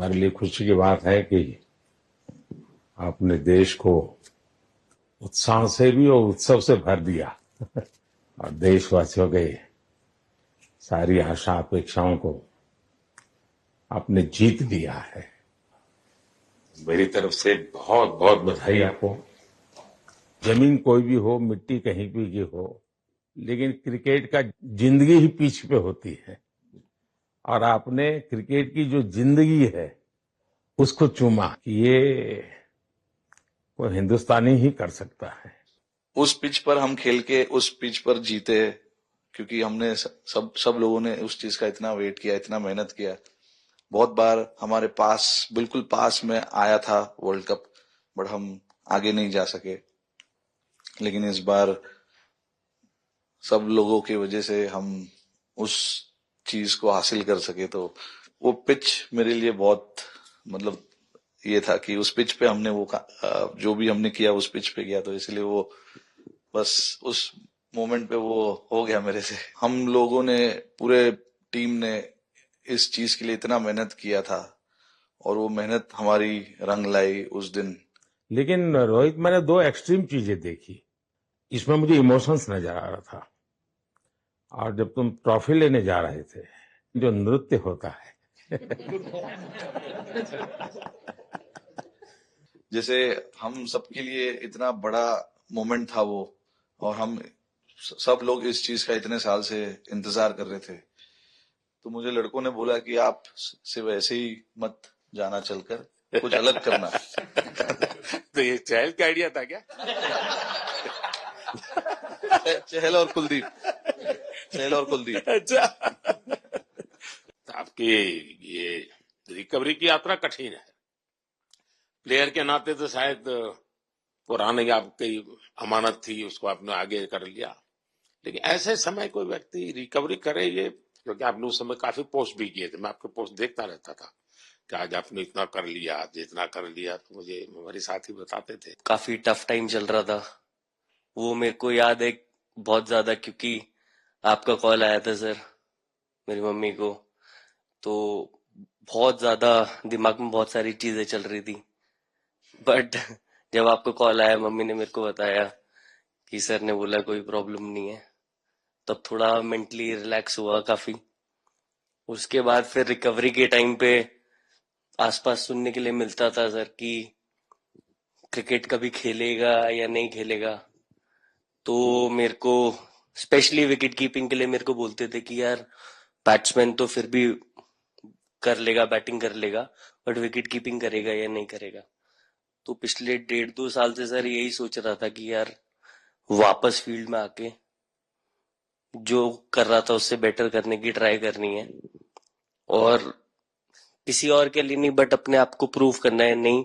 हमारे लिए खुशी की बात है कि आपने देश को उत्साह से भी और उत्सव से भर दिया और देशवासियों के सारी आशा अपेक्षाओं को आपने जीत लिया है। मेरी तरफ से बहुत बहुत बधाई आपको। जमीन कोई भी हो, मिट्टी कहीं भी की हो, लेकिन क्रिकेट का जिंदगी ही पिच पे होती है और आपने क्रिकेट की जो जिंदगी है उसको चुमा। ये कोई हिंदुस्तानी ही कर सकता है। उस पिच पर हम खेल के उस पिच पर जीते, क्योंकि हमने सब लोगों ने उस चीज का इतना वेट किया, इतना मेहनत किया। बहुत बार हमारे पास, बिल्कुल पास में आया था वर्ल्ड कप, बट हम आगे नहीं जा सके। लेकिन इस बार सब लोगों की वजह से हम उस चीज को हासिल कर सके। तो वो पिच मेरे लिए बहुत, मतलब ये था कि उस पिच पे हमने वो जो भी हमने किया उस पिच पे किया, तो इसलिए वो बस उस मोमेंट पे वो हो गया मेरे से। हम लोगों ने, पूरे टीम ने इस चीज के लिए इतना मेहनत किया था और वो मेहनत हमारी रंग लाई उस दिन। लेकिन रोहित, मैंने दो एक्सट्रीम चीजें देखी। इसमें मुझे इमोशंस नजर आ रहा था। और जब तुम ट्रॉफी लेने जा रहे थे, जो नृत्य होता है जैसे हम सबके लिए इतना बड़ा मोमेंट था वो, और हम सब लोग इस चीज का इतने साल से इंतजार कर रहे थे। तो मुझे लड़कों ने बोला कि आप सिर्फ ऐसे ही मत जाना, चलकर कुछ अलग करना। तो ये चहल का आइडिया था क्या? चहल और कुलदीप, चहल और कुलदीप। अच्छा। तो आपकी ये रिकवरी की यात्रा कठिन है। प्लेयर के नाते तो शायद पुराने आपकी अमानत थी, उसको आपने आगे कर लिया। लेकिन ऐसे समय कोई व्यक्ति रिकवरी करे, ये क्योंकि आपने उस समय काफी पोस्ट भी किए थे, मैं आपके पोस्ट देखता रहता था कि आज आपने इतना कर लिया, आज इतना कर लिया। तो मुझे हमारे साथी बताते थे काफी टफ टाइम चल रहा था, वो मेरे को याद है बहुत ज्यादा, क्योंकि आपका कॉल आया था सर मेरी मम्मी को। तो बहुत ज्यादा दिमाग में बहुत सारी चीजें चल रही थी, बट जब आपका कॉल आया, मम्मी ने मेरे को बताया कि सर ने बोला कोई प्रॉब्लम नहीं है, तब थोड़ा मेंटली रिलैक्स हुआ काफी। उसके बाद फिर रिकवरी के टाइम पे आसपास सुनने के लिए मिलता था सर कि क्रिकेट कभी खेलेगा या नहीं खेलेगा। तो मेरे को स्पेशली विकेट कीपिंग के लिए मेरे को बोलते थे कि यार बैट्समैन तो फिर भी कर लेगा, बैटिंग कर लेगा, बट विकेट कीपिंग करेगा या नहीं करेगा। तो पिछले 1.5-2 साल से सर यही सोच रहा था कि यार वापस फील्ड में आके जो कर रहा था उससे बेटर करने की ट्राई करनी है, और किसी और के लिए नहीं बट अपने आप को प्रूव करना है, नहीं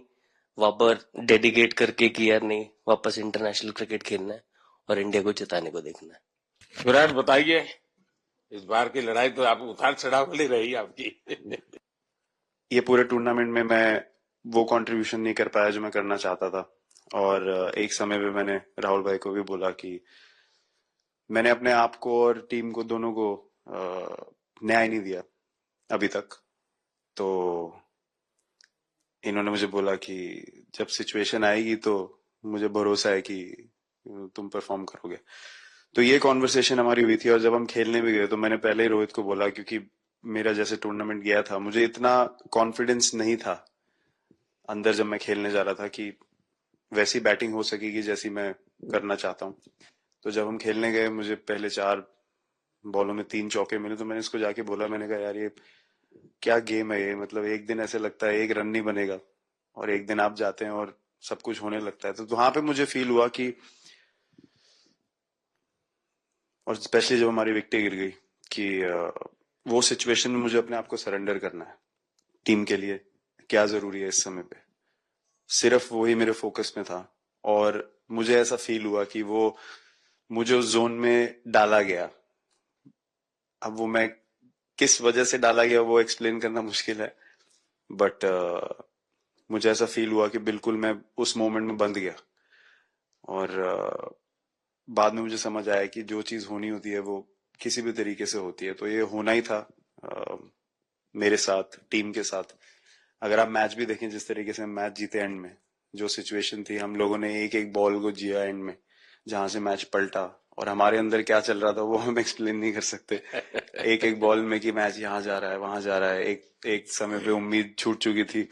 वापस डेडिकेट करके कि यार नहीं, वापस इंटरनेशनल क्रिकेट खेलना है और इंडिया को जिताने को देखना है। विराट, बताइए, इस बार की लड़ाई तो आप उतार चढ़ाव वाली रही आपकी। ये पूरे टूर्नामेंट में मैं वो कंट्रीब्यूशन नहीं कर पाया जो मैं करना चाहता था, और एक समय पे मैंने राहुल भाई को भी बोला कि मैंने अपने आप को और टीम को, दोनों को न्याय नहीं दिया अभी तक। तो इन्होंने मुझे बोला कि जब सिचुएशन आएगी तो मुझे भरोसा है कि तुम परफॉर्म करोगे। तो ये कॉन्वर्सेशन हमारी हुई थी, और जब हम खेलने भी गए तो मैंने पहले ही रोहित को बोला, क्योंकि मेरा जैसे टूर्नामेंट गया था, मुझे इतना कॉन्फिडेंस नहीं था अंदर जब मैं खेलने जा रहा था कि वैसी बैटिंग हो सकेगी जैसी मैं करना चाहता हूँ। तो जब हम खेलने गए, मुझे पहले 4 बॉलों में 3 चौके मिले, तो मैंने इसको जाके बोला, मैंने कहा यार ये क्या गेम है ये, मतलब एक दिन ऐसे लगता है 1 रन नहीं बनेगा, और एक दिन आप जाते हैं और सब कुछ होने लगता है। तो वहां पे मुझे फील हुआ कि, और स्पेशली जब हमारी विकेट गिर गई, कि वो सिचुएशन में मुझे अपने आप को सरेंडर करना है। टीम के लिए क्या जरूरी है इस समय पे, सिर्फ वही मेरे फोकस में था। और मुझे ऐसा फील हुआ कि वो मुझे उस जोन में डाला गया। अब वो मैं किस वजह से डाला गया वो एक्सप्लेन करना मुश्किल है, बट मुझे ऐसा फील हुआ कि बिल्कुल मैं उस मोमेंट में बंध गया। और बाद में मुझे समझ आया कि जो चीज होनी होती है वो किसी भी तरीके से होती है, तो ये होना ही था मेरे साथ, टीम के साथ। अगर आप मैच भी देखें जिस तरीके से मैच जीते एंड में, जो सिचुएशन थी, हम लोगों ने एक एक बॉल को जिया एंड में, जहां से मैच पलटा, और हमारे अंदर क्या चल रहा था वो हम एक्सप्लेन नहीं कर सकते। एक एक बॉल में कि मैच यहाँ जा रहा है वहां जा रहा है, एक समय पे उम्मीद छूट चुकी थी।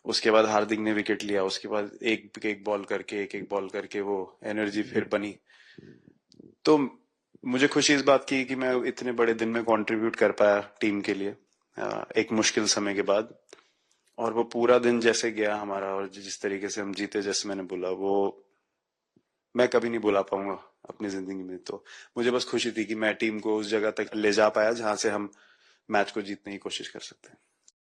उसके बाद हार्दिक ने विकेट लिया, उसके बाद एक एक बॉल करके वो एनर्जी फिर बनी। तो मुझे खुशी इस बात की कि मैं इतने बड़े दिन में कंट्रीब्यूट कर पाया टीम के लिए, एक मुश्किल समय के बाद। और वो पूरा दिन जैसे गया हमारा, और जिस तरीके से हम जीते, जैसे मैंने बोला, वो मैं कभी नहीं भुला पाऊंगा अपनी जिंदगी में। तो मुझे बस खुशी थी कि मैं टीम को उस जगह तक ले जा पाया जहां से हम मैच को जीतने की कोशिश कर सकते हैं।